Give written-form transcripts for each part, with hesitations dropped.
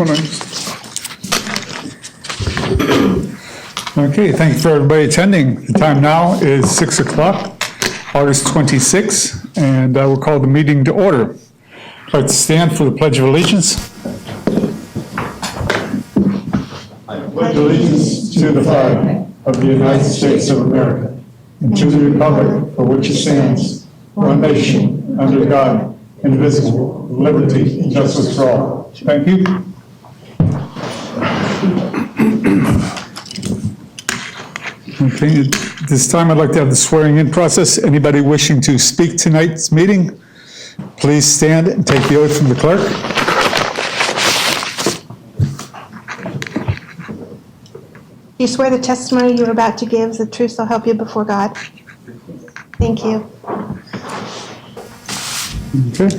Hold on. Okay, thank you for everybody attending. The time now is 6 o'clock, August 26th, and I will call the meeting to order. I'd like to stand for the Pledge of Allegiance. I pledge allegiance to the flag of the United States of America and to the republic for which it stands, one nation, under God, indivisible, with liberty and justice for all. Thank you. Okay, at this time I'd like to have the swearing-in process. Anybody wishing to speak tonight's meeting, please stand and take the oath from the clerk. You swear the testimony you're about to give is the truth, so help you before God. Thank you. Okay.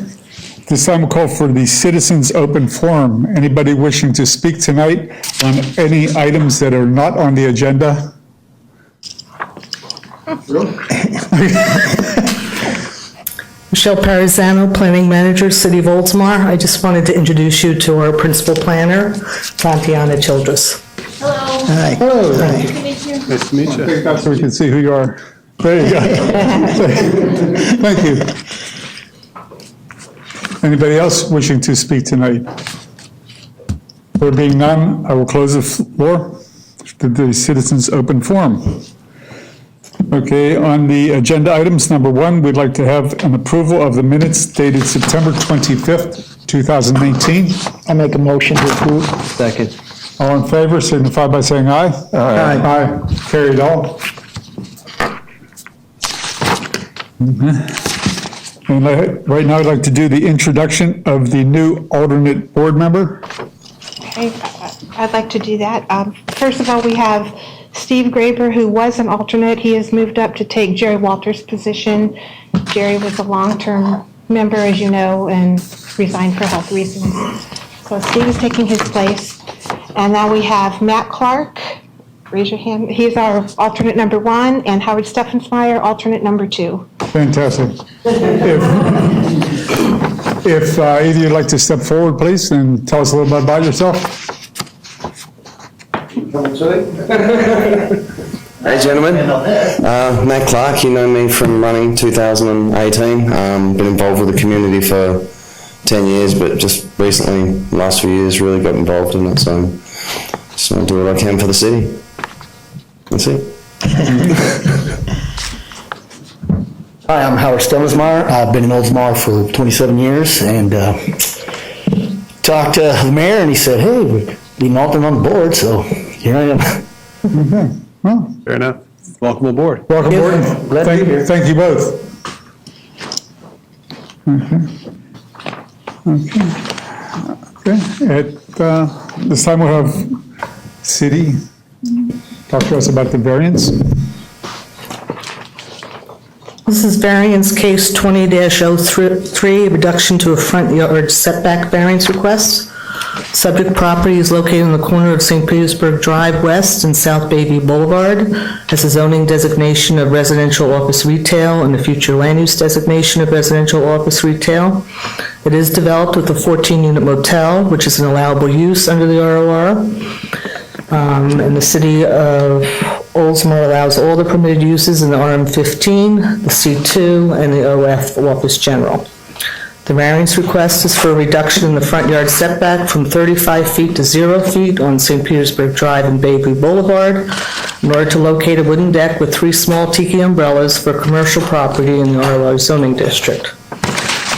This time we'll call for the Citizens Open Forum. Anybody wishing to speak tonight on any items that are not on the agenda? Michelle Parizano, Planning Manager, City of Oldsmar. I just wanted to introduce you to our Principal Planner, Tatiana Childress. Hello. Hi. Hello. Nice to meet you. Nice to meet you. So we can see who you are. There you go. Thank you. Anybody else wishing to speak tonight? There being none, I will close the floor to the Citizens Open Forum. Okay, on the agenda items, number one, we'd like to have an approval of the minutes dated September 25th, 2019. I make a motion to approve. Second. All in favor, signify by saying aye. Aye. Aye. Carried all. And right now, I'd like to do the introduction of the new alternate board member. Okay, I'd like to do that. First of all, we have Steve Graber, who was an alternate. He has moved up to take Jerry Walters' position. Jerry was a long-term member, as you know, and resigned for health reasons. So Steve is taking his place. And now we have Matt Clark. Raise your hand. He's our alternate number one, and Howard Steffensmeyer, alternate number two. Fantastic. If either of you would like to step forward, please, and tell us a little bit about yourself. Hey gentlemen, Matt Clark, you know me from running 2018, been involved with the community for 10 years, but just recently, the last few years, really got involved in it, so just want to do what I can for the city. That's it. Hi, I'm Howard Oldsmar. I've been in Oldsmar for 27 years and talked to the mayor and he said, hey, we need an alternate on the board, so here I am. Okay. Well, Fair enough. Welcome aboard. welcome aboard. Glad to be here. Thank you both. Okay. At this time, we'll have City talk to us about the variance. This is variance case 20-03, reduction to a front yard setback variance request. Subject property is located in the corner of St. Petersburg Drive West and South Baby Boulevard, has a zoning designation of residential office retail and a future land use designation of residential office retail. It is developed with a 14-unit motel, which is an allowable use under the ROR. And the city of Oldsmar allows all the permitted uses in the RM15, the C2, and the OF Office General. The variance request is for a reduction in the front yard setback from 35 feet to 0 feet on St. Petersburg Drive and Baby Boulevard in order to locate a wooden deck with 3 small tiki umbrellas for commercial property in the RLR zoning district.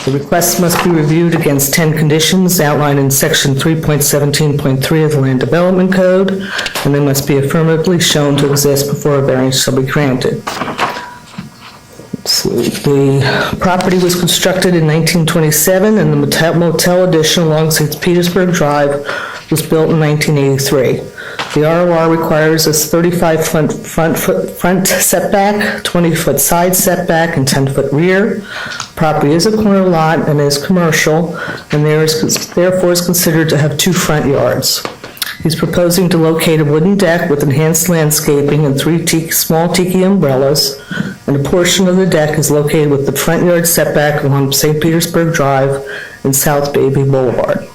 The request must be reviewed against 10 conditions outlined in section 3.17.3 of the Land Development Code, and they must be affirmatively shown to exist before a variance shall be granted. The property was constructed in 1927, and the motel addition along St. Petersburg Drive was built in 1983. The ROR requires a 35-foot front setback, 20-foot side setback, and 10-foot rear. Property is a corner lot and is commercial, and therefore is considered to have 2 front yards. He's proposing to locate a wooden deck with enhanced landscaping and 3 small tiki umbrellas, and a portion of the deck is located with the front yard setback along St. Petersburg Drive and South Baby Boulevard.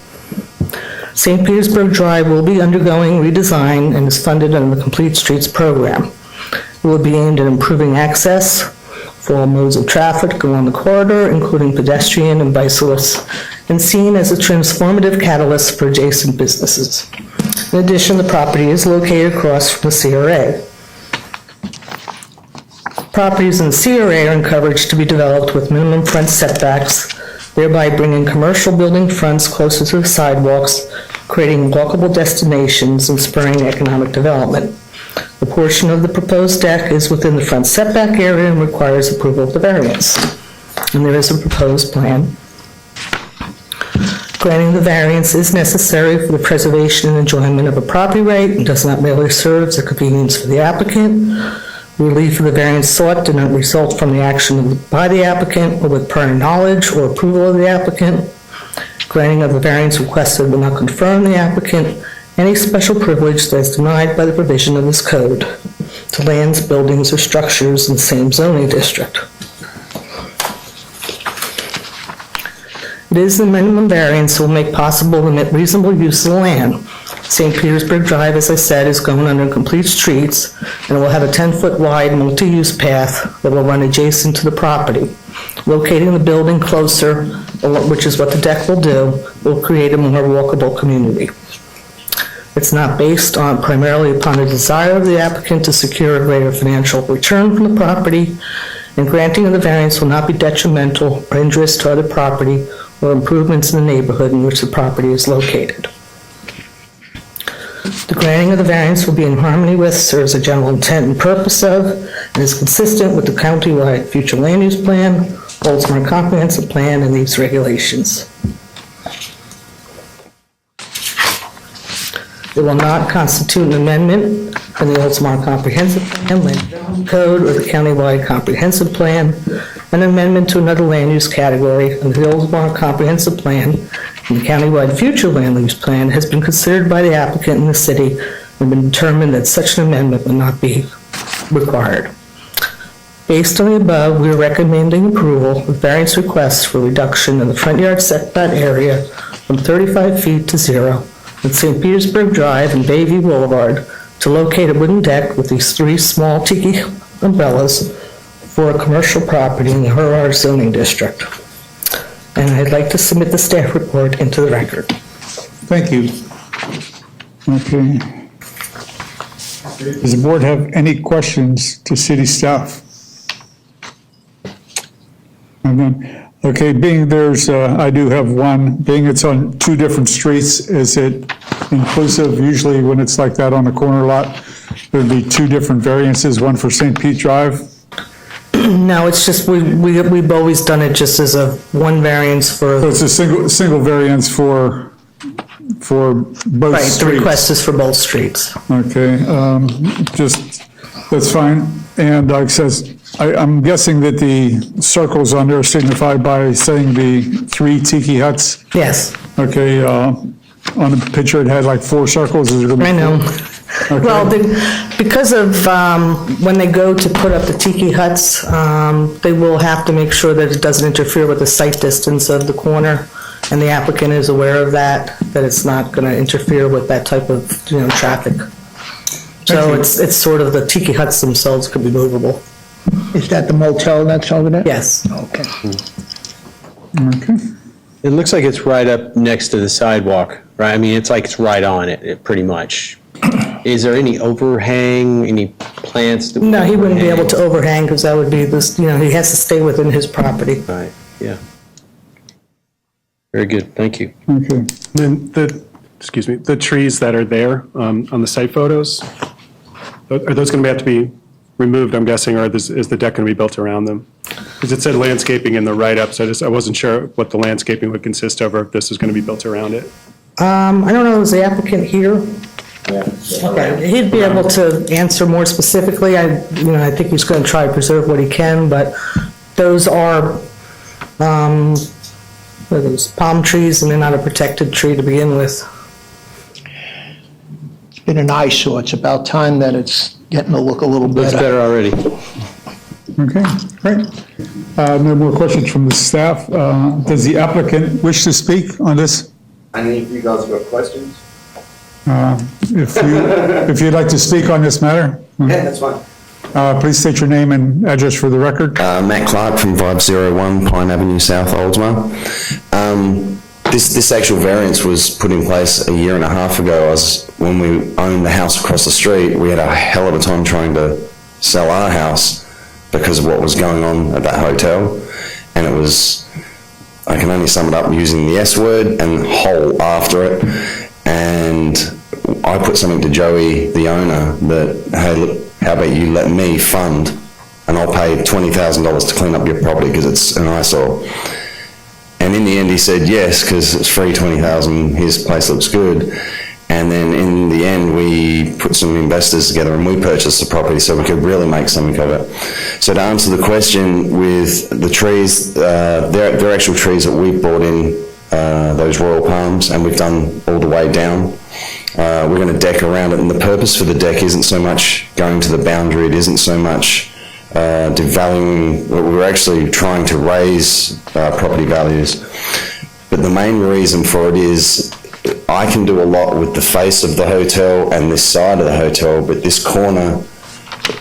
St. Petersburg Drive will be undergoing redesign and is funded under the Complete Streets program. It will be aimed at improving access for all modes of traffic along the corridor, including pedestrian and bicyclists, and seen as a transformative catalyst for adjacent businesses. In addition, the property is located across from the CRA. Properties in the CRA are encouraged to be developed with minimum front setbacks, thereby bringing commercial building fronts closer to the sidewalks, creating walkable destinations and spurring economic development. The portion of the proposed deck is within the front setback area and requires approval of the variance. And there is a proposed plan. Granting the variance is necessary for the preservation and enjoyment of a property right and does not merely serve as a convenience for the applicant. Relief of the variance sought did not result from the action by the applicant or with prior knowledge or approval of the applicant. Granting of the variance requested will not confirm the applicant any special privilege that is denied by the provision of this code to lands, buildings, or structures in the same zoning district. It is the minimum variance that will make possible the reasonable use of the land. St. Petersburg Drive, as I said, is going under Complete Streets, and it will have a 10-foot wide multi-use path that will run adjacent to the property. Locating the building closer, which is what the deck will do, will create a more walkable community. It's not based on primarily upon the desire of the applicant to secure a greater financial return from the property, and granting of the variance will not be detrimental or injurious to other property or improvements in the neighborhood in which the property is located. The granting of the variance will be in harmony with, serves a general intent and purpose of, and is consistent with the county-wide future land use plan, Oldsmar comprehensive plan, and these regulations. It will not constitute an amendment in the Oldsmar Comprehensive Plan, Land Development Code, or the Countywide Comprehensive Plan, an amendment to another land use category under the Oldsmar Comprehensive Plan and the Countywide Future Land Use Plan has been considered by the applicant in the city and been determined that such an amendment will not be required. Based on the above, we are recommending approval of variance requests for reduction in the front yard setback area from 35 feet to 0 at St. Petersburg Drive and Bayview Boulevard to locate a wooden deck with these 3 small tiki umbrellas for a commercial property in the Hurar zoning district. And I'd like to submit the staff report into the record. Thank you. Okay. Does the board have any questions to city staff? And then, okay, being there's, I do have one, being it's on 2 different streets, is it inclusive? Usually when it's like that on a corner lot, there'd be 2 different variances, one for St. Pete Drive. No, it's just, we've always done it just as a one variance for, So it's a single variance for both right, streets. the request is for both streets. Okay, just, that's fine. And like it says, I'm guessing that the circles on there signify by saying the 3 tiki huts. Yes, Okay, on the picture it had like 4 circles. Is it gonna be I know. 4? Okay. Well, because of, when they go to put up the tiki huts, they will have to make sure that it doesn't interfere with the sight distance of the corner, and the applicant is aware of that it's not going to interfere with that type of, traffic. So it's sort of, the tiki huts themselves could be movable. Is that the motel that's over there? Yes. Okay. Okay. It looks like it's right up next to the sidewalk, right? I mean, it's like it's right on it pretty much. Is there any overhang, any plants? That No, he wouldn't be able to overhang because that would be this, he has to stay within his property. Right, yeah. Very good, thank you. Okay. Then the trees that are there on the site photos, are those going to have to be removed, I'm guessing, or is the deck going to be built around them? Because it said landscaping in the write-up, so I wasn't sure what the landscaping would consist of or if this is going to be built around it. I don't know, is the applicant here? Okay, he'd be able to answer more specifically. I think he's going to try to preserve what he can, but those are, what are those, palm trees, and they're not a protected tree to begin with. It's been an eyesore. It's about time that it's getting to look a little Looks better. better already. Okay, great. No more questions from the staff. Does the applicant wish to speak on this? Any of you guys got questions? If you'd like to speak on this matter, Yeah, that's fine. please state your name and address for the record. Matt Clark from 501 Pine Avenue South, Oldsmar. This actual variance was put in place a year and a half ago. When we owned the house across the street, we had a hell of a time trying to sell our house because of what was going on at that hotel. And it was, I can only sum it up using the S word and hole after it. And I put something to Joey, the owner, that, hey, look, how about you let me fund and I'll pay $20,000 to clean up your property because it's an eyesore. And in the end he said yes, because it's free $20,000, his place looks good. And then in the end we put some investors together and we purchased the property so we could really make something of it. So to answer the question with the trees, they're actual trees that we brought in, those royal palms, and we've done all the way down. We're going to deck around it, and the purpose for the deck isn't so much going to the boundary, it isn't so much devaluing. We're actually trying to raise property values. But the main reason for it is I can do a lot with the face of the hotel and this side of the hotel, but this corner,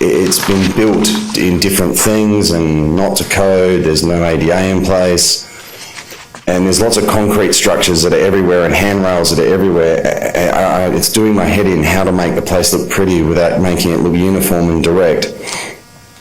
it's been built in different things and not to code, there's no ADA in place. And there's lots of concrete structures that are everywhere and handrails that are everywhere. It's doing my head in how to make the place look pretty without making it look uniform and direct.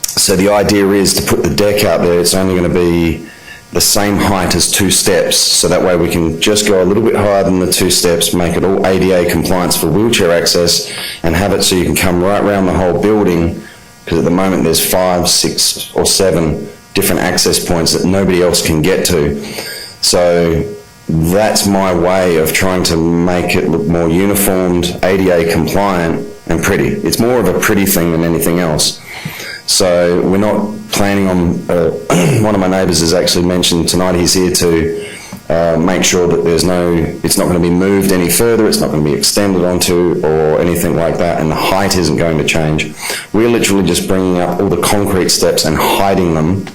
So the idea is to put the deck out there, it's only going to be the same height as 2 steps. So that way we can just go a little bit higher than the 2 steps, make it all ADA compliance for wheelchair access, and have it so you can come right around the whole building, because at the moment there's 5, 6 or 7 different access points that nobody else can get to. So that's my way of trying to make it look more uniformed, ADA compliant and pretty. It's more of a pretty thing than anything else. So we're not planning on, one of my neighbours has actually mentioned tonight he's here to make sure that it's not going to be moved any further, it's not going to be extended onto or anything like that, and the height isn't going to change. We're literally just bringing up all the concrete steps and hiding them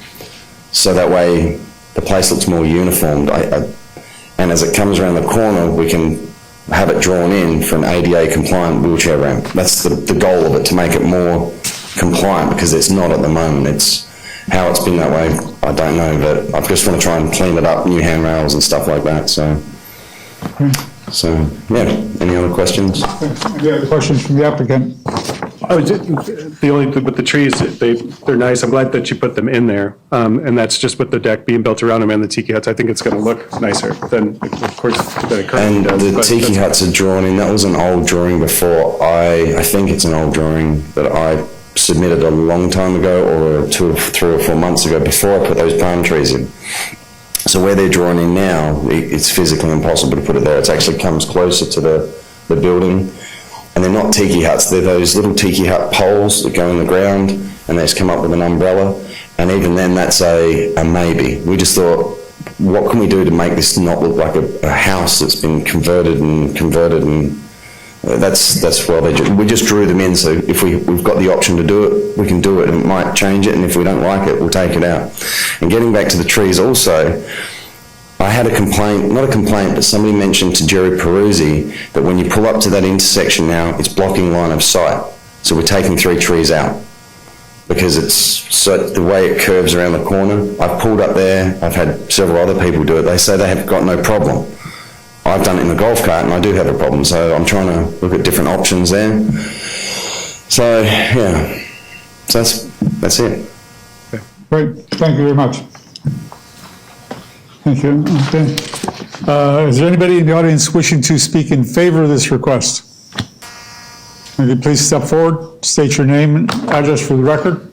so that way the place looks more uniformed. And as it comes around the corner, we can have it drawn in for an ADA compliant wheelchair ramp. That's the goal of it, to make it more compliant, because it's not at the moment. It's how it's been that way, I don't know, but I just want to try and clean it up, new handrails and stuff like that. So yeah, any other questions? Any other questions from the applicant? With the trees, they're nice. I'm glad that you put them in there. And that's just with the deck being built around them and the tiki huts. I think it's going to look nicer than, of course, than it currently does. And the tiki huts are drawn in. That was an old drawing before. I think it's an old drawing that I submitted a long time ago, or 2 or 3 or 4 months ago, before I put those palm trees in. So where they're drawn in now, it's physically impossible to put it there. It actually comes closer to the building. And they're not tiki huts, they're those little tiki hut poles that go in the ground, and they just come up with an umbrella. And even then, that's a maybe. We just thought, what can we do to make this not look like a house that's been converted, and that's why we just drew them in. So if we've got the option to do it, we can do it, and it might change it, and if we don't like it, we'll take it out. And getting back to the trees also, I had a complaint, not a complaint, but somebody mentioned to Jerry Peruzzi that when you pull up to that intersection now, it's blocking line of sight. So we're taking 3 trees out because it's so the way it curves around the corner. I've pulled up there, I've had several other people do it. They say they have got no problem. I've done it in a golf cart and I do have a problem. So I'm trying to look at different options there. So yeah, so that's it. Great, thank you very much. Thank you. Okay. Is there anybody in the audience wishing to speak in favor of this request? Would you please step forward, state your name and address for the record?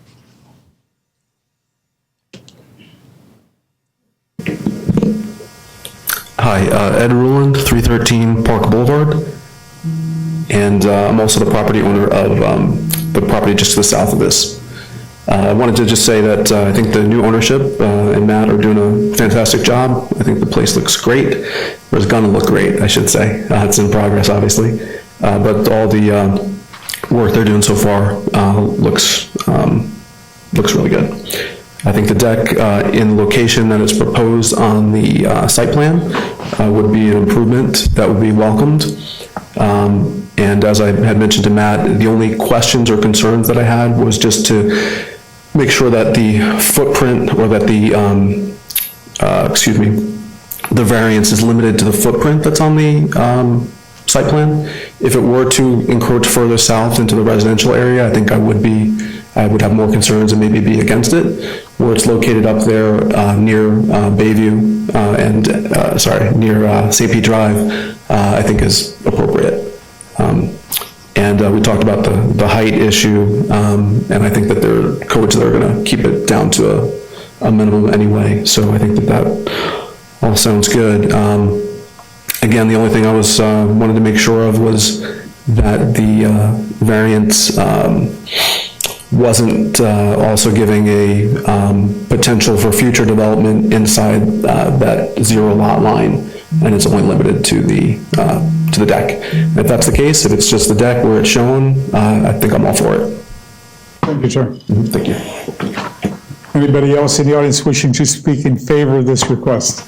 Hi, Ed Ruland, 313 Park Boulevard, and I'm also the property owner of the property just to the south of this. I wanted to just say that I think the new ownership and Matt are doing a fantastic job. I think the place looks great, or it's gonna look great, I should say. It's in progress, obviously, but all the work they're doing so far looks really good. I think the deck in the location that is proposed on the site plan would be an improvement that would be welcomed. And as I had mentioned to Matt, the only questions or concerns that I had was just to make sure that the footprint, or that the, the variance is limited to the footprint that's on the site plan. If it were to encroach further south into the residential area, I think I would have more concerns and maybe be against it. Where it's located up there near Bayview near St. Pete Drive, I think is appropriate. And we talked about the height issue, and I think that there are codes that are going to keep it down to a minimum anyway. So I think that all sounds good. Again, the only thing I was wanted to make sure of was that the variance wasn't also giving a potential for future development inside that 0 lot line, and it's only limited to the deck. If that's the case, if it's just the deck where it's shown, I think I'm all for it. Thank you, sir. Thank you. Anybody else in the audience wishing to speak in favor of this request?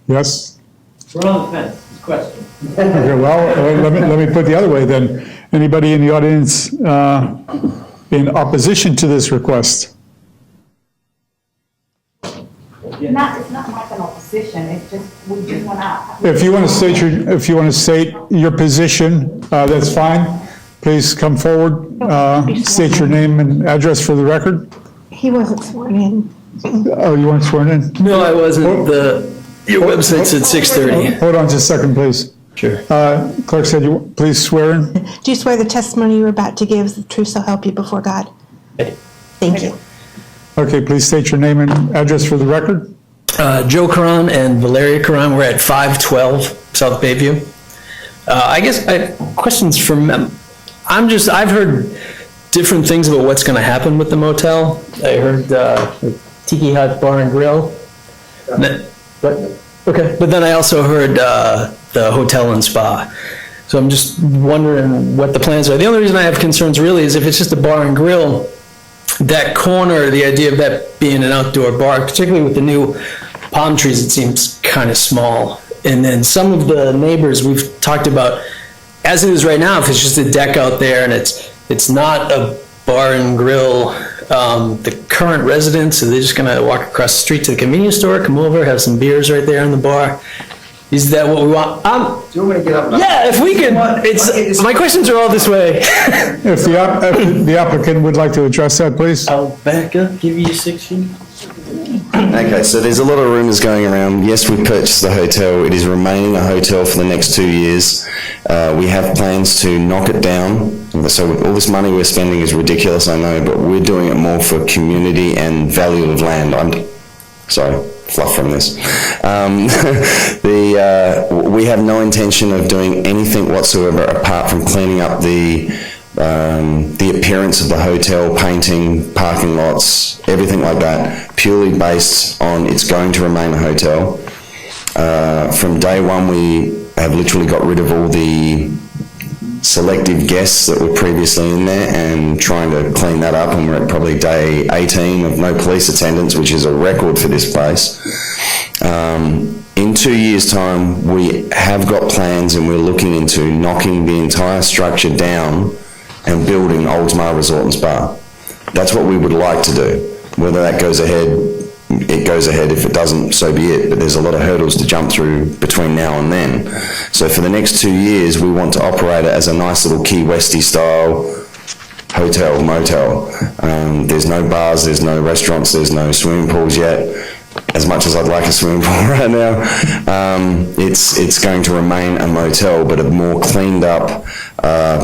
Yes? We're on the fence, it's a question. Okay, well, let me put it the other way then. Anybody in the audience in opposition to this request? It's not like an opposition, it's just, we just want to. If you want to state your position, that's fine. Please come forward, state your name and address for the record. He wasn't sworn in. Oh, you weren't sworn in? No, I wasn't. Your website said 6:30. Hold on just a second, please. Sure. Clerk said you, please swear in. Do you swear the testimony you're about to give is the truth, so help you before God? Thank you. Okay, please state your name and address for the record. Joe Caron and Valeria Caron, we're at 512 South Bayview. I guess I have questions from, I've heard different things about what's going to happen with the motel. I heard Tiki Hut Bar and Grill. But then I also heard the hotel and spa. So I'm just wondering what the plans are. The only reason I have concerns really is if it's just a bar and grill, that corner, the idea of that being an outdoor bar, particularly with the new palm trees, it seems kind of small. And then some of the neighbors we've talked about, as it is right now, if it's just a deck out there and it's not a bar and grill, the current residents, are they just gonna walk across the street to the convenience store, come over, have some beers right there in the bar? Is that what we want? Do you want me to get up? Yeah, if we could, my questions are all this way. If the applicant would like to address that, please. I'll back up, give you 6 feet. Okay, so there's a lot of rumors going around. Yes, we purchased the hotel. It is remaining a hotel for the next 2 years. We have plans to knock it down. So all this money we're spending is ridiculous, I know, but we're doing it more for community and value of land. Sorry, fluff from this. We have no intention of doing anything whatsoever apart from cleaning up the appearance of the hotel, painting, parking lots, everything like that, purely based on it's going to remain a hotel. From day one, we have literally got rid of all the selective guests that were previously in there and trying to clean that up, and we're at probably day 18 of no police attendance, which is a record for this place. In 2 years' time, we have got plans and we're looking into knocking the entire structure down and building Oldsmar Resort and Spa. That's what we would like to do. Whether that goes ahead, it goes ahead. If it doesn't, so be it. But there's a lot of hurdles to jump through between now and then. So for the next 2 years, we want to operate it as a nice little Key Westy style hotel, motel. There's no bars, there's no restaurants, there's no swimming pools yet. As much as I'd like a swimming pool right now, it's going to remain a motel, but a more cleaned up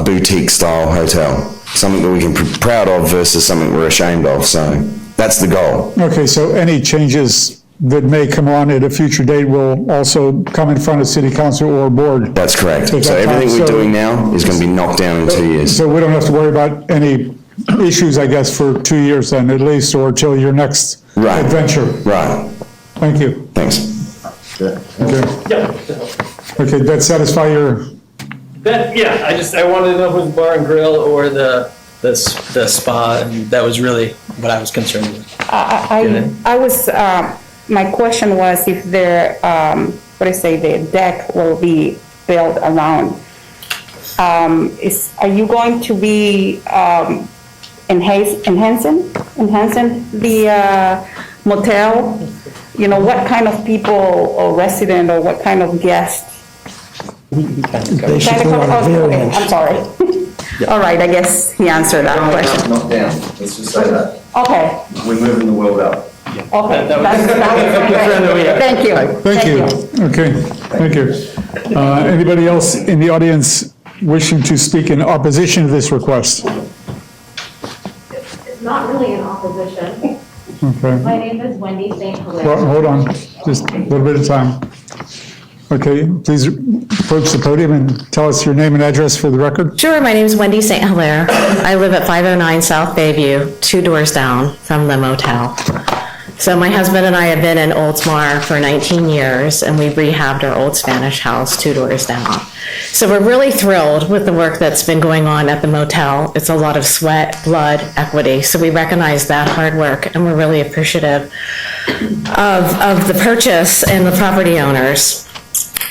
boutique style hotel. Something that we can be proud of versus something we're ashamed of. So that's the goal. Okay, so any changes that may come on at a future date will also come in front of city council or board? That's correct. At So that time, everything we're doing now is going to be knocked down in 2 years. So we don't have to worry about any issues, I guess, for 2 years then, at least, or till your next Right. adventure? Right. Thank you. Thanks. Okay. Yeah. Okay, that satisfy your, I wanted to know if it was bar and grill or the the spa, and that was really what I was concerned with. My question was if the deck will be built around. Are you going to be enhancing the motel? You know, what kind of people or resident or what kind of guests? Basically on a variance. I'm sorry. All right, I guess he answered that question. Not down, let's just say that. Okay, We're moving the world up. okay. Thank you. Thank you. Okay, thank you. Anybody else in the audience wishing to speak in opposition to this request? It's not really in opposition. Okay, My name is Wendy St. well, Hilaire. hold on, just a little bit of time. Okay, please approach the podium and tell us your name and address for the record. Sure, my name is Wendy St. Hilaire. I live at 509 South Bayview, 2 doors down from the motel. So my husband and I have been in Oldsmar for 19 years, and we rehabbed our old Spanish house 2 doors down. So we're really thrilled with the work that's been going on at the motel. It's a lot of sweat, blood, equity. So we recognize that hard work, and we're really appreciative of the purchase and the property owners.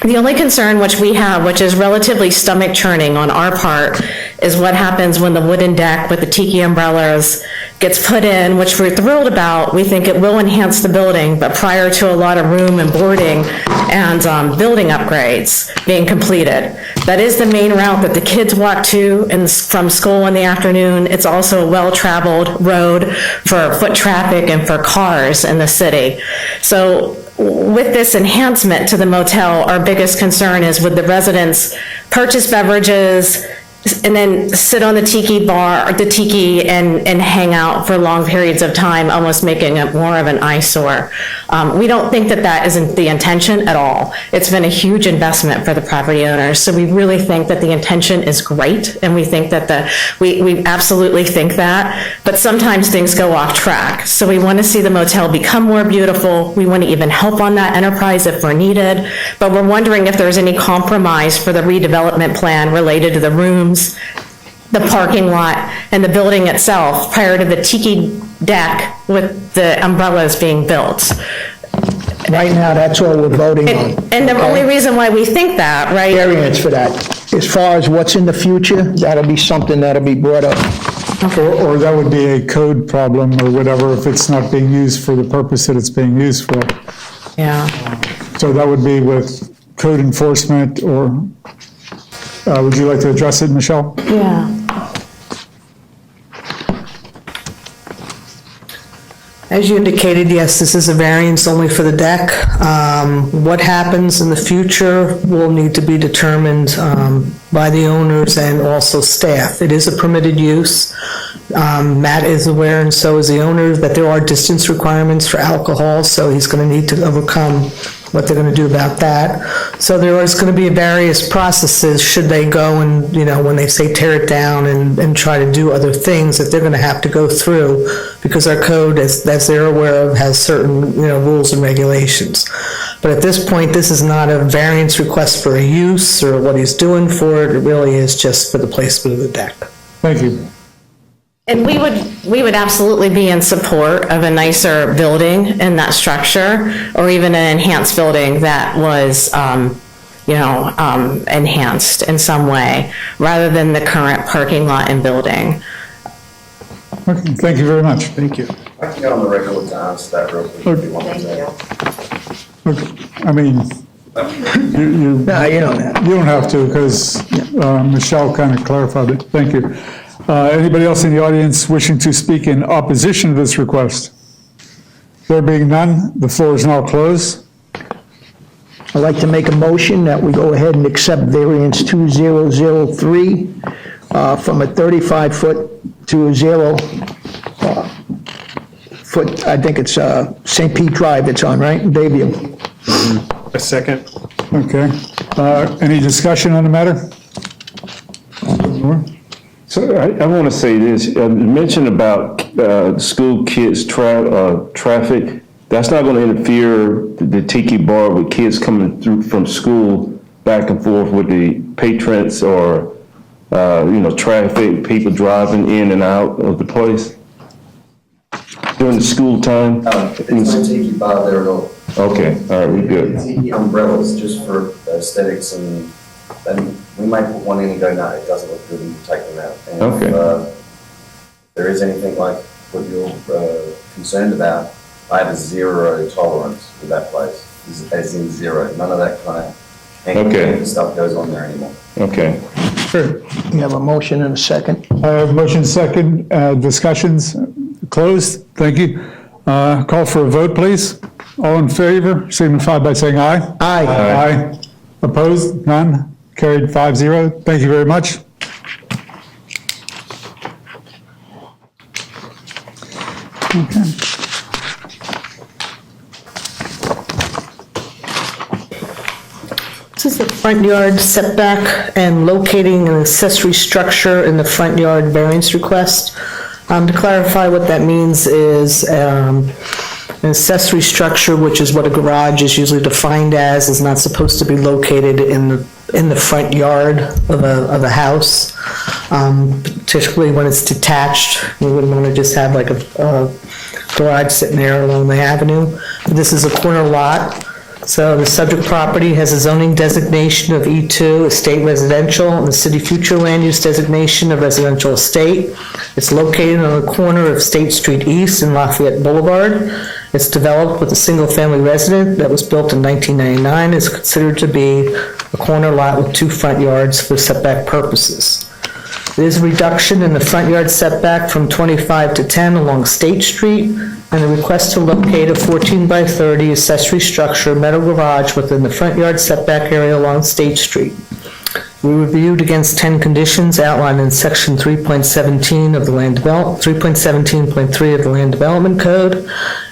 The only concern which we have, which is relatively stomach churning on our part, is what happens when the wooden deck with the tiki umbrellas gets put in, which we're thrilled about. We think it will enhance the building, but prior to a lot of room and boarding and building upgrades being completed. That is the main route that the kids walk to and from school in the afternoon. It's also a well-traveled road for foot traffic and for cars in the city. So with this enhancement to the motel, our biggest concern is would the residents purchase beverages and then sit on the tiki bar, or the tiki, and hang out for long periods of time, almost making it more of an eyesore. We don't think that that isn't the intention at all. It's been a huge investment for the property owners, so we really think that the intention is great, and we think that we absolutely think that, but sometimes things go off track. So we want to see the motel become more beautiful. We want to even help on that enterprise if we're needed, but we're wondering if there's any compromise for the redevelopment plan related to the rooms, the parking lot, and the building itself prior to the tiki deck with the umbrellas being built. Right now, that's all we're voting on. And the only reason why we think that, right? Variance for that. As far as what's in the future, that'll be something that'll be brought up. Or that would be a code problem or whatever if it's not being used for the purpose that it's being used for. Yeah. So that would be with code enforcement or, would you like to address it, Michelle? Yeah. As you indicated, yes, this is a variance only for the deck. What happens in the future will need to be determined by the owners and also staff. It is a permitted use. Matt is aware, and so is the owner, that there are distance requirements for alcohol, so he's going to need to overcome what they're going to do about that. So there is going to be various processes should they go and, you know, when they say tear it down and try to do other things that they're going to have to go through, because our code, as they're aware of, has certain, you know, rules and regulations. But at this point, this is not a variance request for a use or what he's doing for it. It really is just for the placement of the deck. Thank you. And we would absolutely be in support of a nicer building in that structure, or even an enhanced building that was, enhanced in some way, rather than the current parking lot and building. Okay, thank you very much. Thank you. I can get on the record to answer that real quick if you want me to. Okay, I mean, you No, you know that. don't have to because Michelle kind of clarified it. Thank you. Anybody else in the audience wishing to speak in opposition to this request? There being none, the floor is now closed. I'd like to make a motion that we go ahead and accept variance 2003 from a 35-foot to a 0-foot, I think it's St. Pete Drive it's on, right, in Bayview? A second. Okay. Any discussion on the matter? So I want to say this, you mentioned about school kids traffic. That's not going to interfere the tiki bar with kids coming through from school back and forth with the patrons or traffic, people driving in and out of the place during the school time? It's no tiki bar there at all. Okay, all right, we good. Tiki umbrellas just for aesthetics, and we might put one in and go, no, it doesn't look good, and take them out. And Okay. if there is anything like what you're concerned about, I have a zero tolerance with that place, as in zero. None of that kind of Okay. stuff goes on there anymore. Okay. Sure. We have a motion and a second. Motion second, discussions closed. Thank you. Call for a vote, please. All in favor, signify by saying aye. Aye. Aye. Opposed? None? Carried 5-0. Thank you very much. Okay. This is the front yard setback and locating an accessory structure in the front yard variance request. To clarify what that means is an accessory structure, which is what a garage is usually defined as, is not supposed to be located in the front yard of a house, particularly when it's detached. You wouldn't want to just have like a garage sitting there along the avenue. This is a corner lot. So the subject property has a zoning designation of E2, estate residential, and the city future land use designation of residential estate. It's located on the corner of State Street East and Lafayette Boulevard. It's developed with a single-family residence that was built in 1999. It's considered to be a corner lot with 2 front yards for setback purposes. There's a reduction in the front yard setback from 25 to 10 along State Street, and the request to locate a 14 by 30 accessory structure, metal garage within the front yard setback area along State Street. We reviewed against 10 conditions outlined in section 3.17 of the 3.17.3 of the Land Development Code,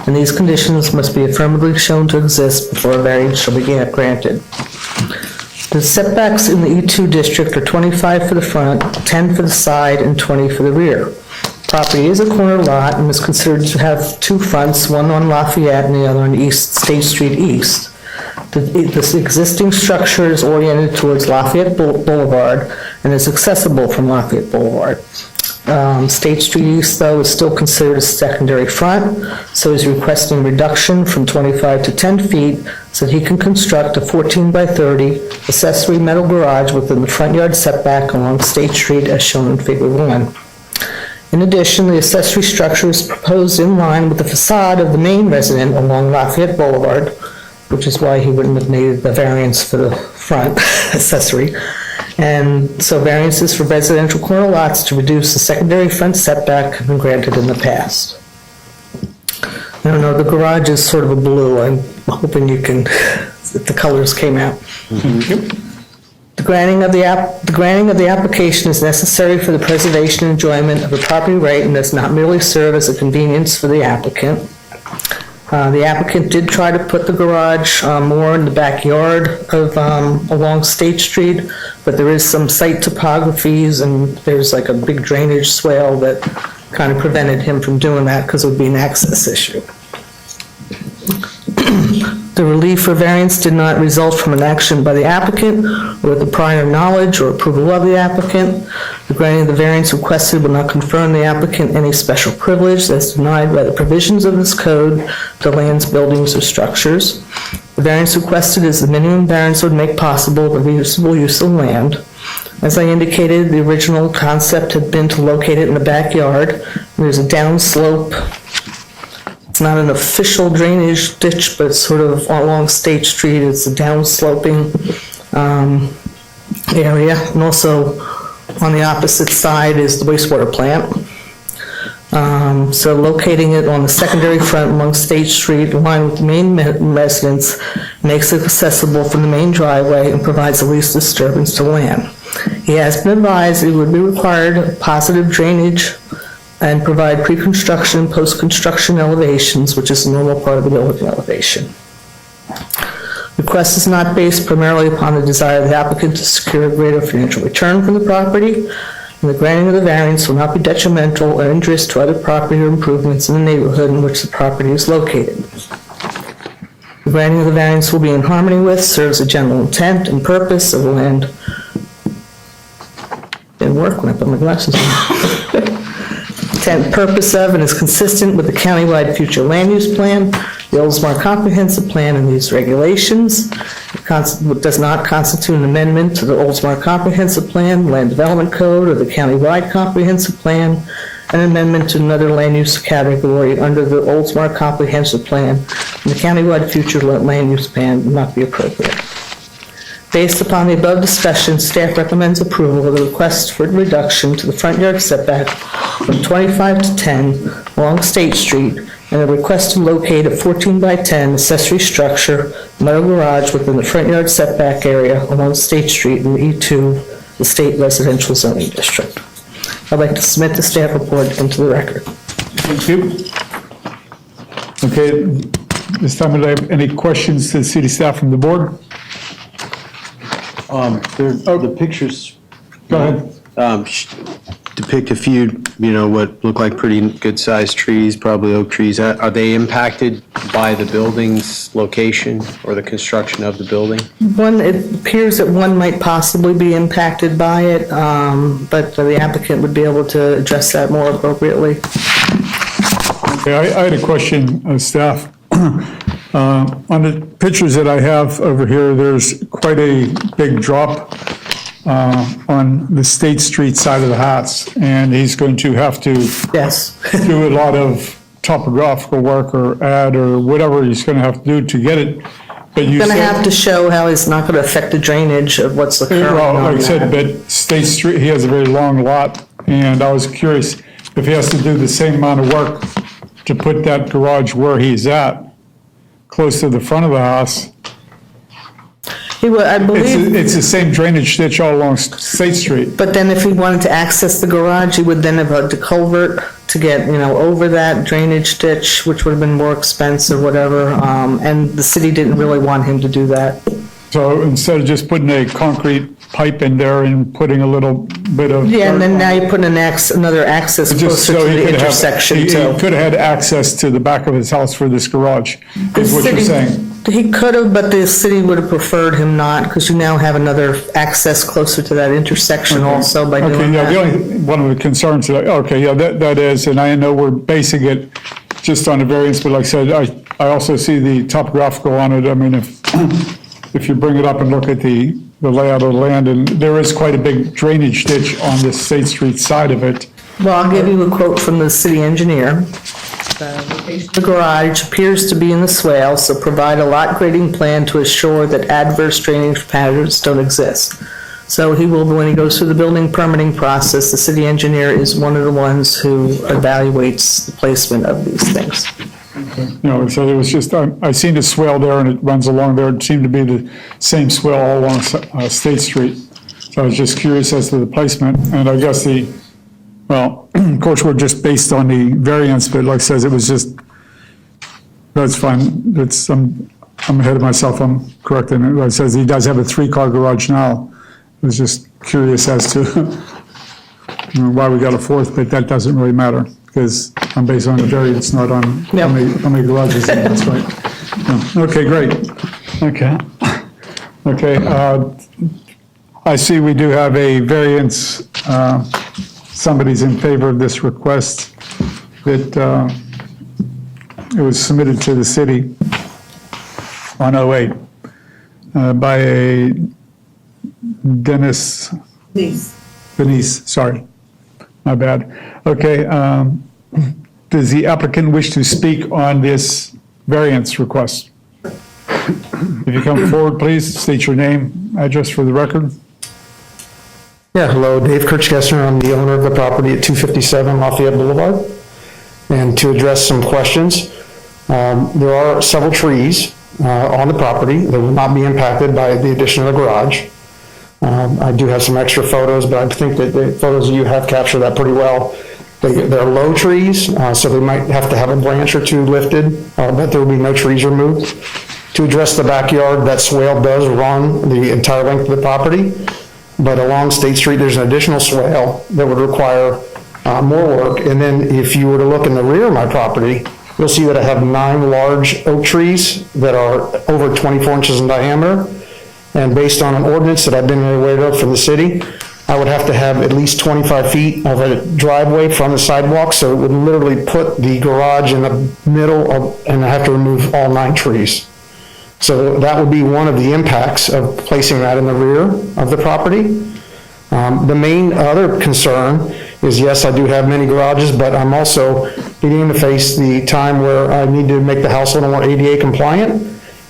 and these conditions must be affirmatively shown to exist before a variance shall be granted. The setbacks in the E2 district are 25 for the front, 10 for the side, and 20 for the rear. Property is a corner lot and is considered to have 2 fronts, one on Lafayette and the other on East State Street East. This existing structure is oriented towards Lafayette Boulevard and is accessible from Lafayette Boulevard. State Street East, though, is still considered a secondary front, so he's requesting reduction from 25 to 10 feet so that he can construct a 14 by 30 accessory metal garage within the front yard setback along State Street as shown in Figure 1. In addition, the accessory structure is proposed in line with the facade of the main residence along Lafayette Boulevard, which is why he wouldn't have needed the variance for the front accessory. And so variances for residential corner lots to reduce the secondary front setback have been granted in the past. I don't know, the garage is sort of a blue. I'm hoping you can, the colors came out. The granting of the application is necessary for the preservation and enjoyment of a property right and does not merely serve as a convenience for the applicant. The applicant did try to put the garage more in the backyard of along State Street, but there is some site topographies and there's like a big drainage swale that kind of prevented him from doing that because it would be an access issue. The relief for variance did not result from an action by the applicant or with the prior knowledge or approval of the applicant. The granting of the variance requested will not confer on the applicant any special privilege that's denied by the provisions of this code to lands, buildings, or structures. The variance requested is the minimum variance would make possible the reasonable use of land. As I indicated, the original concept had been to locate it in the backyard. There's a downslope. It's not an official drainage ditch, but it's sort of along State Street. It's a downsloping area. And also on the opposite side is the wastewater plant. So locating it on the secondary front along State Street, aligned with the main residence, makes it accessible from the main driveway and provides the least disturbance to land. He has been advised it would be required positive drainage and provide pre-construction and post-construction elevations, which is a normal part of the building elevation. The request is not based primarily upon the desire of the applicant to secure a greater financial return from the property, and the granting of the variance will not be detrimental or injurious to other property or improvements in the neighborhood in which the property is located. The granting of the variance will be in harmony with, serves the general intent and purpose of the land Didn't work when I put my glasses on. Intent, purpose of, and is consistent with the countywide future land use plan, the Oldsmar comprehensive plan, and these regulations. It does not constitute an amendment to the Oldsmar comprehensive plan, land development code, or the countywide comprehensive plan. An amendment to another land use category under the Oldsmar comprehensive plan and the countywide future land use plan would not be appropriate. Based upon the above discussion, staff recommends approval of the request for reduction to the front yard setback from 25 to 10 along State Street and a request to locate a 14 by 10 accessory structure, metal garage within the front yard setback area along State Street in E2, the State Residential Zoning District. I'd like to submit the staff report into the record. Thank you. Okay, this time, do I have any questions to the city staff from the board? The pictures Go ahead. depict a few, what look like pretty good-sized trees, probably oak trees. Are they impacted by the building's location or the construction of the building? One, it appears that one might possibly be impacted by it, but the applicant would be able to address that more appropriately. Okay, I had a question, staff. On the pictures that I have over here, there's quite a big drop on the State Street side of the house, and he's going to have to do a lot of topographical work or add or whatever he's going to have to do to get it. But you Going to said- have to show how it's not going to affect the drainage of what's occurring Well, on like I said, that. but State Street, he has a very long lot, and I was curious if he has to do the same amount of work to put that garage where he's at, close to the front of the house. He would, I believe, It's the same drainage ditch all along State Street. but then if he wanted to access the garage, he would then have a culvert to get, over that drainage ditch, which would have been more expensive, whatever, and the city didn't really want him to do that. So instead of just putting a concrete pipe in there and putting a little bit of. Yeah, and then now you put another access Just closer so to he the could have- intersection He too. could have had access to the back of his house for this garage, is what you're saying. He could have, but the city would have preferred him not, because you now have another access closer to that intersection also by Okay, doing yeah, the that. only, one of the concerns, that is, and I know we're basing it just on a variance, but like I said, I also see the topographical on it. I mean, if you bring it up and look at the layout of the land, and there is quite a big drainage ditch on the State Street side of it. Well, I'll give you a quote from the city engineer. The garage appears to be in the swale, so provide a lot grading plan to assure that adverse drainage patterns don't exist. So he will, when he goes through the building permitting process, the city engineer is one of the ones who evaluates the placement of these things. So it was just, I seen the swale there and it runs along there. It seemed to be the same swale all along State Street. So I was just curious as to the placement, and I guess of course, we're just based on the variance, but like I says, it was just, that's fine. I'm ahead of myself, I'm correcting it. Like it says, he does have a 3-car garage now. I was just curious as to why we got a 4th, but that doesn't really matter, because I'm based on the variance, not on how many garages. That's right. Yeah. Okay, great. Okay. I see we do have a variance. Somebody's in favor of this request that it was submitted to the city on 08 by a Denise, sorry, my bad. Okay, does the applicant wish to speak on this variance request? If you come forward, please, state your name, address for the record. Yeah, hello, Dave Kirchgessner. I'm the owner of the property at 257 Lafayette Boulevard. And to address some questions, there are several trees on the property that will not be impacted by the addition of the garage. I do have some extra photos, but I think that the photos you have capture that pretty well. They're low trees, so they might have to have a branch or two lifted, but there will be no trees removed. To address the backyard, that swale does run the entire length of the property. But along State Street, there's an additional swale that would require more work. And then if you were to look in the rear of my property, you'll see that I have 9 large oak trees that are over 24 inches in diameter. And based on an ordinance that I've been aware of from the city, I would have to have at least 25 feet of a driveway from the sidewalk, so it would literally put the garage in the middle of, and I have to remove all 9 trees. So that would be one of the impacts of placing that in the rear of the property. The main other concern is, yes, I do have many garages, but I'm also beginning to face the time where I need to make the house a little more ADA compliant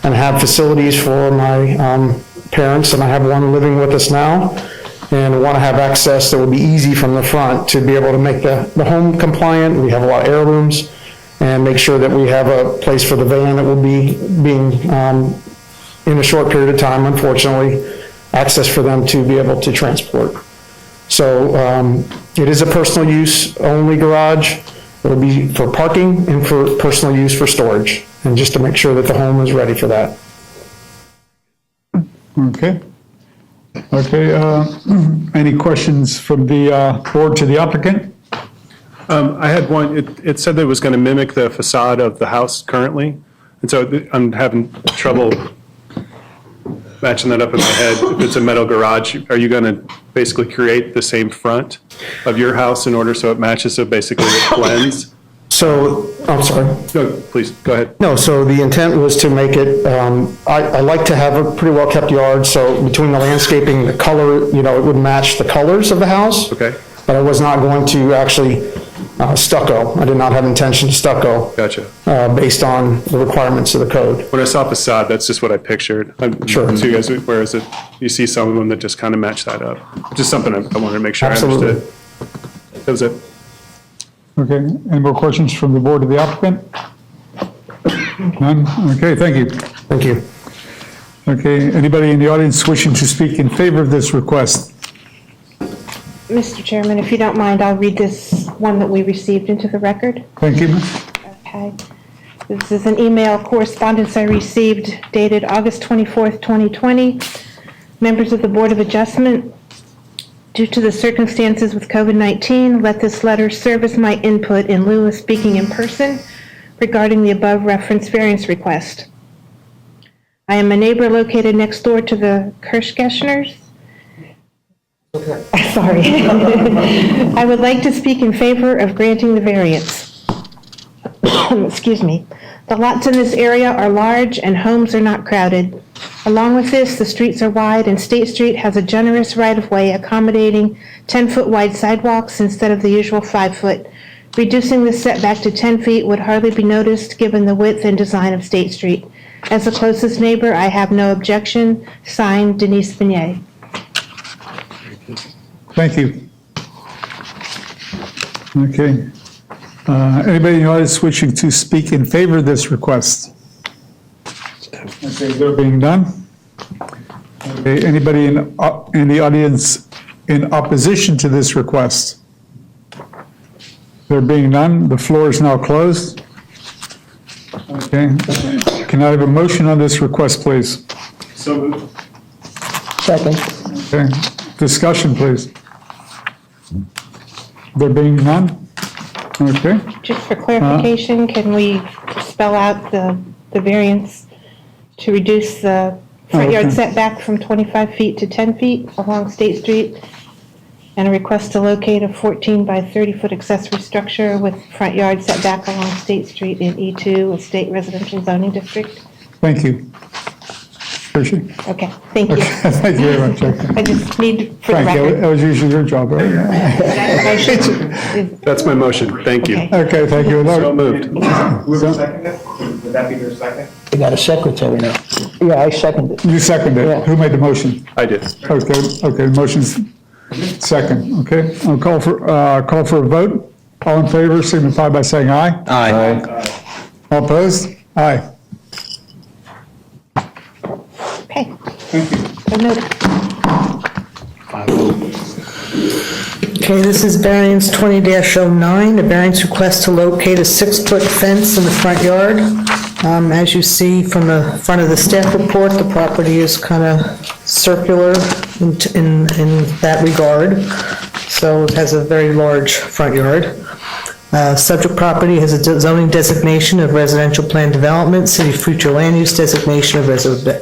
and have facilities for my parents, and I have one living with us now, and want to have access that would be easy from the front to be able to make the home compliant. We have a lot of air rooms, and make sure that we have a place for the van that will be being, in a short period of time, unfortunately, access for them to be able to transport. So it is a personal use only garage. It'll be for parking and for personal use for storage, and just to make sure that the home is ready for that. Okay. Okay, any questions from the board to the applicant? I had one, it said that it was going to mimic the facade of the house currently, and so I'm having trouble matching that up in my head. If it's a metal garage, are you going to basically create the same front of your house in order so it matches, so basically it blends? So, I'm sorry. No, please, go ahead. No, so the intent was to make it, I like to have a pretty well-kept yard, so between the landscaping, the color, you know, it would match the colors of the house. Okay. But I was not going to actually stucco. I did not have intention to stucco. Gotcha. Based on the requirements of the code. When I saw facade, that's just what I pictured. Sure. So you guys, whereas you see some of them that just kind of match that up. Just something I wanted to make sure Absolutely. I understood. That was it. Okay, any more questions from the board to the applicant? None? Okay, thank you. Thank you. Okay, anybody in the audience wishing to speak in favor of this request? Mr. Chairman, if you don't mind, I'll read this one that we received into the record. Thank you. Okay. This is an email correspondence I received dated August 24th, 2020. Members of the Board of Adjustment, due to the circumstances with COVID-19, let this letter serve as my input in lieu of speaking in person regarding the above referenced variance request. I am a neighbor located next door to the Kirschgeschners. Sorry. I would like to speak in favor of granting the variance. Excuse me. The lots in this area are large and homes are not crowded. Along with this, the streets are wide and State Street has a generous right-of-way accommodating 10-foot wide sidewalks instead of the usual 5-foot. Reducing the setback to 10 feet would hardly be noticed given the width and design of State Street. As the closest neighbor, I have no objection. Signed, Denise Beignet. Thank you. Okay. Anybody in the audience wishing to speak in favor of this request? Okay, there being none. Okay, anybody in the audience in opposition to this request? There being none, the floor is now closed. Okay, can I have a motion on this request, please? So moved. Second. Okay, discussion, please. There being none? Okay, Just for clarification, can we spell out the variance to reduce the front yard Okay. setback from 25 feet to 10 feet along State Street? And a request to locate a 14 by 30-foot accessory structure with front yard setback along State Street in E2, a state residential zoning district? thank you. Appreciate it. Okay, thank you. Thank you very much. Okay. I just need for the Frank, record. that was usually your job, right? I should- That's my motion. Thank you. Okay. Okay, thank you. So moved. Whoever seconded it, would that be their second? We got a secretary now. Yeah, I second it. You seconded Yeah. it. Who made the motion? I did. Okay, motion's second, okay? I'll call for a vote. All in favor, signify by saying aye. Aye. All opposed? Aye. Okay. So noted. Okay, this is variance 20-09, a variance request to locate a 6-foot fence in the front yard. As you see from the front of the staff report, the property is kind of circular in that regard, so it has a very large front yard. Subject property has a zoning designation of residential plan development, city future land use designation of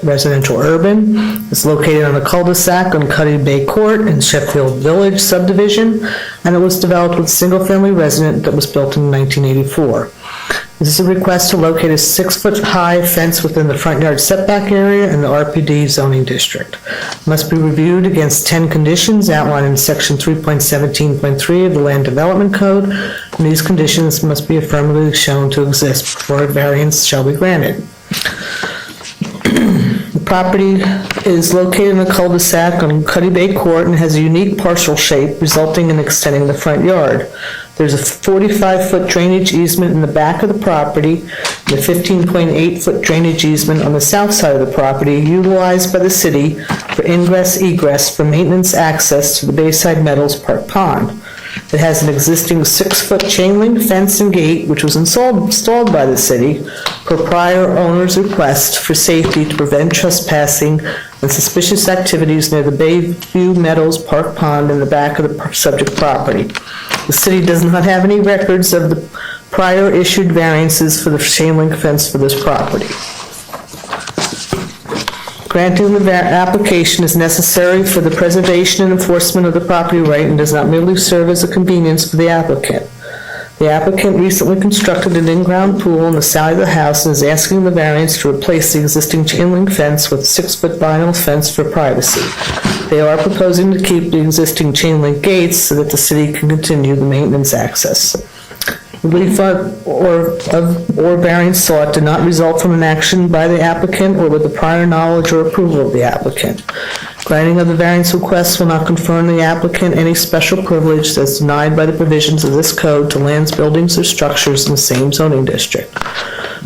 residential urban. It's located on a cul-de-sac on Cuddy Bay Court in Sheffield Village subdivision, and it was developed with a single-family resident that was built in 1984. This is a request to locate a 6-foot-high fence within the front yard setback area in the RPD zoning district. Must be reviewed against 10 conditions outlined in section 3.17.3 of the Land Development Code, and these conditions must be affirmatively shown to exist before a variance shall be granted. The property is located in a cul-de-sac on Cuddy Bay Court and has a unique partial shape resulting in extending the front yard. There's a 45-foot drainage easement in the back of the property, and a 15.8-foot drainage easement on the south side of the property utilized by the city for ingress-egress for maintenance access to the Bayside Meadows Park Pond. It has an existing 6-foot chain link fence and gate, which was installed by the city per prior owner's request for safety to prevent trespassing and suspicious activities near the Bayview Meadows Park Pond in the back of the subject property. The city does not have any records of the prior issued variances for the chain link fence for this property. Granting the application is necessary for the preservation and enforcement of the property right and does not merely serve as a convenience for the applicant. The applicant recently constructed an in-ground pool on the side of the house and is asking the variance to replace the existing chain link fence with a 6-foot vinyl fence for privacy. They are proposing to keep the existing chain link gates so that the city can continue the maintenance access. Relief or variance sought did not result from an action by the applicant or with the prior knowledge or approval of the applicant. Granting of the variance request will not confer on the applicant any special privilege that's denied by the provisions of this code to lands, buildings, or structures in the same zoning district.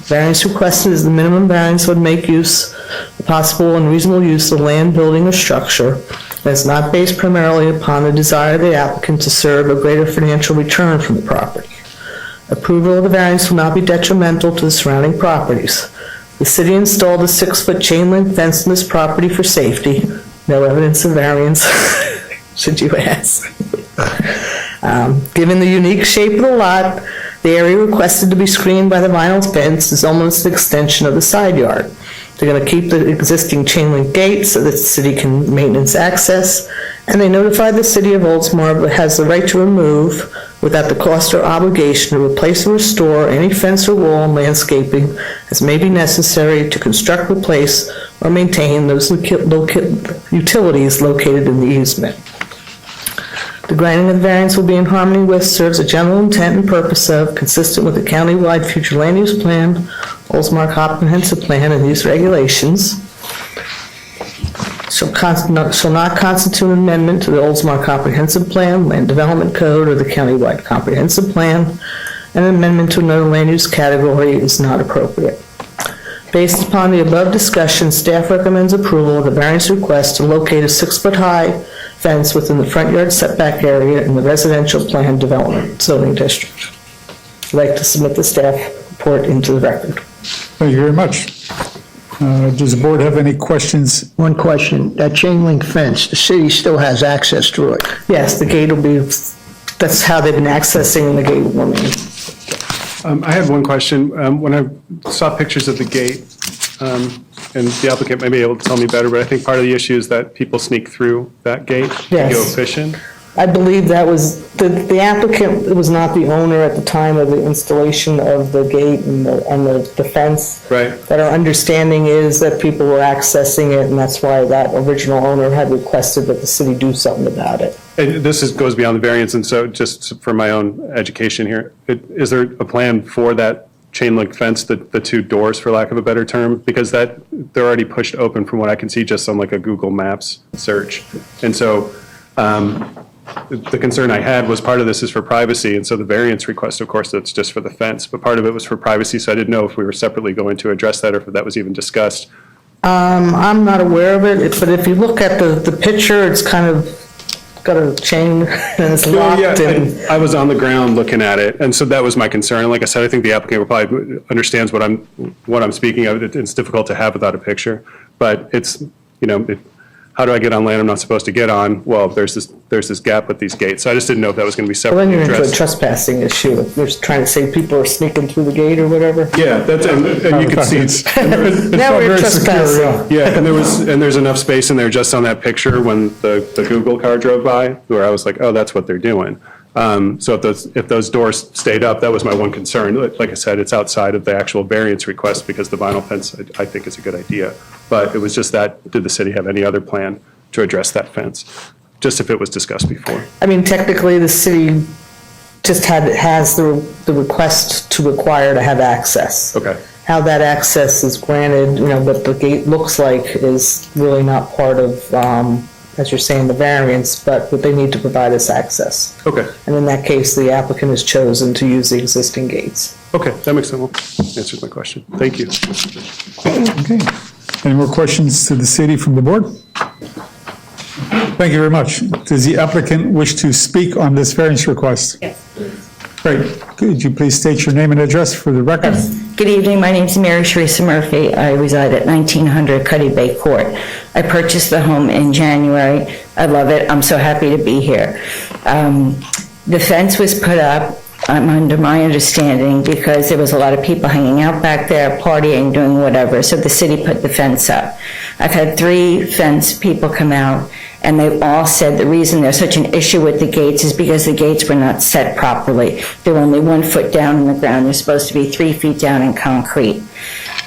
Variance requested is the minimum variance would make use, the possible and reasonable use of land, building, or structure that is not based primarily upon the desire of the applicant to serve a greater financial return from the property. Approval of the variance will not be detrimental to the surrounding properties. The city installed a 6-foot chain link fence in this property for safety. No evidence of variance, should you ask. Given the unique shape of the lot, the area requested to be screened by the vinyl fence is almost an extension of the side yard. They're going to keep the existing chain link gate so that the city can maintenance access, and they notified the city of Oldsmar that has the right to remove, without the cost or obligation, to replace or restore any fence or wall and landscaping as may be necessary to construct, replace, or maintain those utilities located in the easement. The granting of the variance will be in harmony with, serves a general intent and purpose of, consistent with the countywide future land use plan, Oldsmar comprehensive plan, and these regulations. Shall not constitute an amendment to the Oldsmar comprehensive plan, land development code, or the countywide comprehensive plan. An amendment to another land use category is not appropriate. Based upon the above discussion, staff recommends approval of the variance request to locate a 6-foot-high fence within the front yard setback area in the residential plan development zoning district. I'd like to submit the staff report into the record. Thank you very much. Does the board have any questions? One question, that chain link fence, the city still has access to it? Yes, the gate will be, that's how they've been accessing, and the gate will remain. I had one question. When I saw pictures of the gate, and the applicant may be able to tell me better, but I think part of the issue is that people sneak through that gate to go Yes. fishing. I believe that was, the applicant was not the owner at the time of the installation of the gate and the fence. Right. But our understanding is that people were accessing it, and that's why that original owner had requested that the city do something about it. And this goes beyond the variance, and so just for my own education here, is there a plan for that chain link fence, the 2 doors, for lack of a better term? Because they're already pushed open from what I can see just on like a Google Maps search. And so the concern I had was part of this is for privacy, and so the variance request, of course, that's just for the fence, but part of it was for privacy, so I didn't know if we were separately going to address that or if that was even discussed. I'm not aware of it, but if you look at the picture, it's kind of got a chain and it's locked. Yeah, I was on the ground looking at it, and so that was my concern. And like I said, I think the applicant probably understands what I'm speaking of. It's difficult to have without a picture, but it's, how do I get on land I'm not supposed to get on? Well, there's this gap with these gates. So I just didn't know if that was going to be Well, then separately you're into a addressed. trespassing issue. They're trying to say people are sneaking through the gate or whatever. Yeah, and you can see. Now we're trespassing. Yeah, and there's enough space in there just on that picture when the Google car drove by, where I was like, oh, that's what they're doing. So if those doors stayed up, that was my one concern. Like I said, it's outside of the actual variance request because the vinyl fence, I think, is a good idea. But it was just that, did the city have any other plan to address that fence? Just if it was discussed before. I mean, technically, the city just has the request to require to have access. Okay. How that access is granted, what the gate looks like is really not part of, as you're saying, the variance, but they need to provide us access. Okay. And in that case, the applicant has chosen to use the existing gates. Okay, that makes sense. Answers my question. Thank you. Okay. Any more questions to the city from the board? Thank you very much. Does the applicant wish to speak on this variance request? Yes, please. Great. Could you please state your name and address for the record? Good evening, my name is Mary Teresa Murphy. I reside at 1900 Cuddy Bay Court. I purchased the home in January. I love it. I'm so happy to be here. The fence was put up, I'm under my understanding, because there was a lot of people hanging out back there, partying, doing whatever, so the city put the fence up. I've had 3 fence people come out, and they all said the reason there's such an issue with the gates is because the gates were not set properly. They were only 1 foot down in the ground. They're supposed to be 3 feet down in concrete.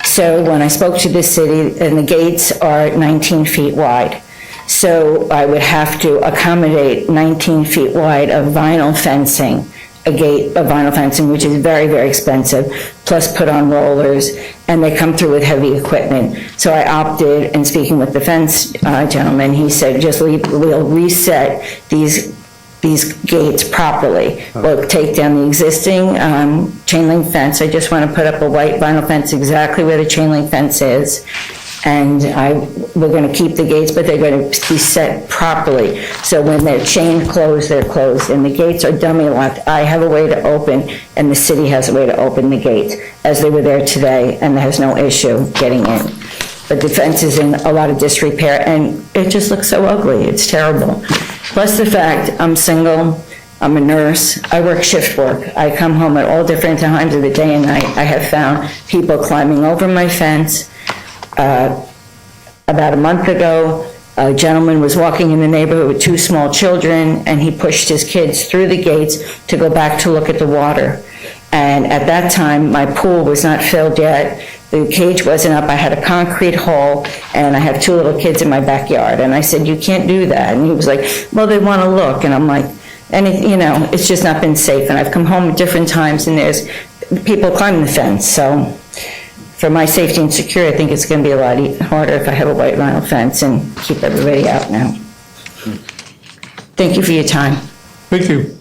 So when I spoke to the city, and the gates are 19 feet wide, so I would have to accommodate 19 feet wide of vinyl fencing, a gate of vinyl fencing, which is very, very expensive, plus put on rollers, and they come through with heavy equipment. So I opted, and speaking with the fence gentleman, he said, we'll reset these gates properly. We'll take down the existing chain link fence. I just want to put up a white vinyl fence exactly where the chain link fence is. And we're going to keep the gates, but they're going to be set properly. So when they're chained closed, they're closed. And the gates are dummy locked. I have a way to open, and the city has a way to open the gates, as they were there today, and there's no issue getting in. But the fence is in a lot of disrepair, and it just looks so ugly. It's terrible. Plus the fact, I'm single, I'm a nurse, I work shift work. I come home at all different times of the day and night. I have found people climbing over my fence. About a month ago, a gentleman was walking in the neighborhood with 2 small children, and he pushed his kids through the gates to go back to look at the water. And at that time, my pool was not filled yet. The cage wasn't up. I had a concrete hole, and I have 2 little kids in my backyard. And I said, you can't do that. And he was like, well, they want to look. And I'm like, it's just not been safe. And I've come home at different times, and there's people climbing the fence. So for my safety and security, I think it's going to be a lot harder if I have a white vinyl fence and keep everybody out now. Thank you for your time. Thank you.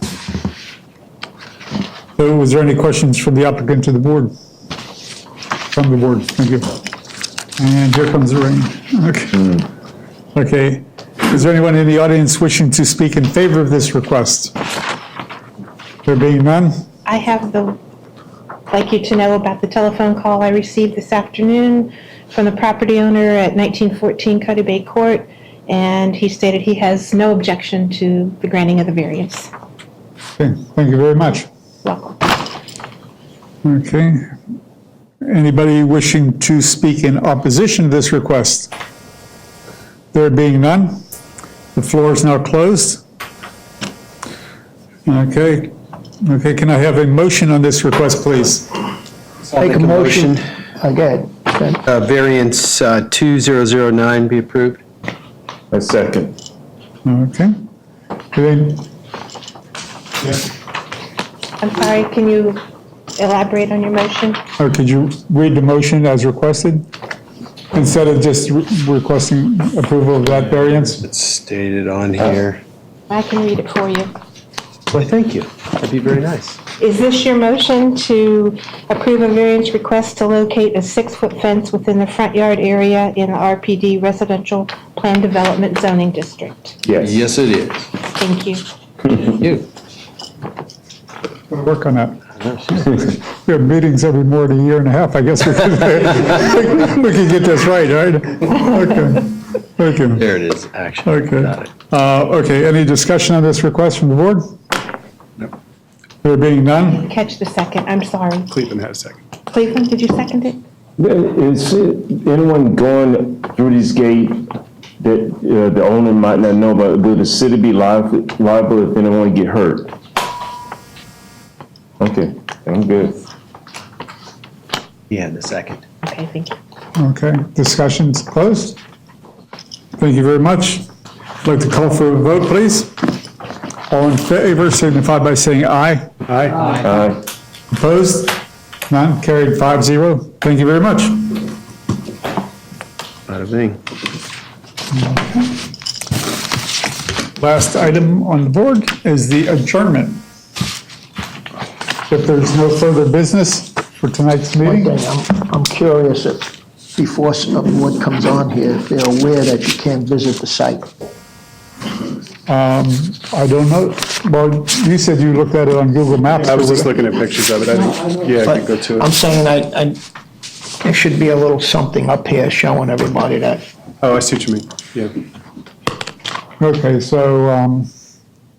So was there any questions from the applicant to the board? From the board, thank you. And here comes the rain. Okay. Okay. Is there anyone in the audience wishing to speak in favor of this request? There being none? I'd like you to know about the telephone call I received this afternoon from the property owner at 1914 Cuddy Bay Court, and he stated he has no objection to the granting of the variance. Okay, thank you very much. Welcome. Okay. Anybody wishing to speak in opposition to this request? There being none, the floor is now closed. Okay. Okay, can I have a motion on this request, please? Make a motion. Again. Variance 2009 be approved. A second. Okay. I'm sorry, can you elaborate on your motion? Or could you read the motion as requested? Instead of just requesting approval of that variance? It's stated on here. I can read it for you. Well, thank you. That'd be very nice. Is this your motion to approve a variance request to locate a 6-foot fence within the front yard area in the RPD Residential Plan Development Zoning District? Yes. Yes, it is. Thank you. You. We'll work on that. We have meetings every more than a year and a half. I guess we can get this right, right? Okay. Thank you. There it is, action. Okay. Got it. Okay, any discussion on this request from the board? No. There being none? Catch the second, I'm sorry. Cleveland had a second. Cleveland, did you second it? Is anyone going through this gate that the owner might not know about? Will the city be liable if anyone get hurt? Okay, I'm good. He had the second. Okay, thank you. Okay, discussion's closed. Thank you very much. I'd like to call for a vote, please. All in favor signify by saying aye. Aye. Aye. Opposed? None, carried 5-0. Thank you very much. Bada bing. Last item on the board is the adjournment. If there's no further business for tonight's One meeting, thing, I'm curious if, before a board comes on here, if they're aware that you can't visit the site. I don't know. Well, you said you looked at it on Google Maps. I was just looking at pictures of it. I could go to it. I'm saying there should be a little something up here showing everybody that. Oh, I see what you mean. Yeah. Okay, so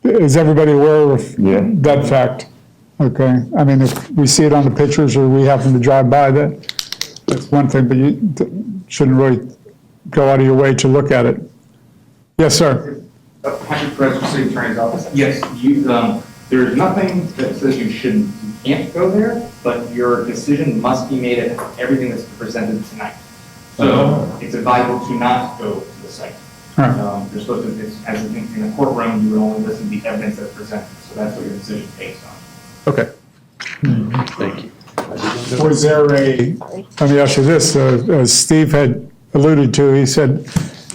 is everybody aware of that fact? Okay, I mean, if we see it on the pictures or we happen to drive by, that's one thing, but you shouldn't really go out of your way to look at it. Yes, sir. Patrick Perez, City Attorney's Office. Yes, there's nothing that says you can't go there, but your decision must be made at everything that's presented tonight. So it's advisable to not go to the site. You're supposed to, as in the courtroom, you would only listen to the evidence that's presented. So that's what your decision is based on. Okay. Thank you. Was there let me ask you this, as Steve had alluded to, he said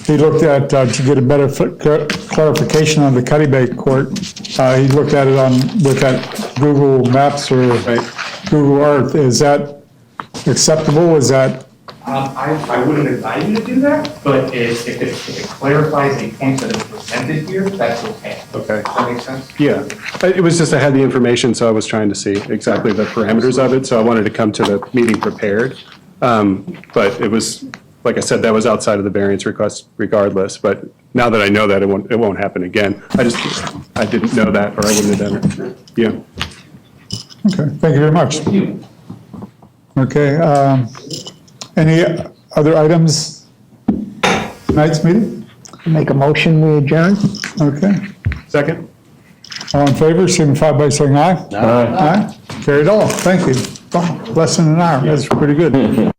he looked at, to get a better clarification on the Cuddy Bay Court, he looked at it with that Google Maps or Google Earth. Is that acceptable? Is that? I wouldn't advise you to do that, but if it clarifies a point that is presented here, that's okay. Okay. Does that make sense? Yeah, it was just I had the information, so I was trying to see exactly the parameters of it, so I wanted to come to the meeting prepared. But it was, like I said, that was outside of the variance request regardless, but now that I know that, it won't happen again. I didn't know that, or I wouldn't have done it. Yeah. Okay, thank you very much. Okay, any other items tonight's meeting? Make a motion, we adjourn? Okay. Second? All in favor, signify by saying aye. Aye. Carried all. Thank you. Oh, less than an hour. That's pretty good.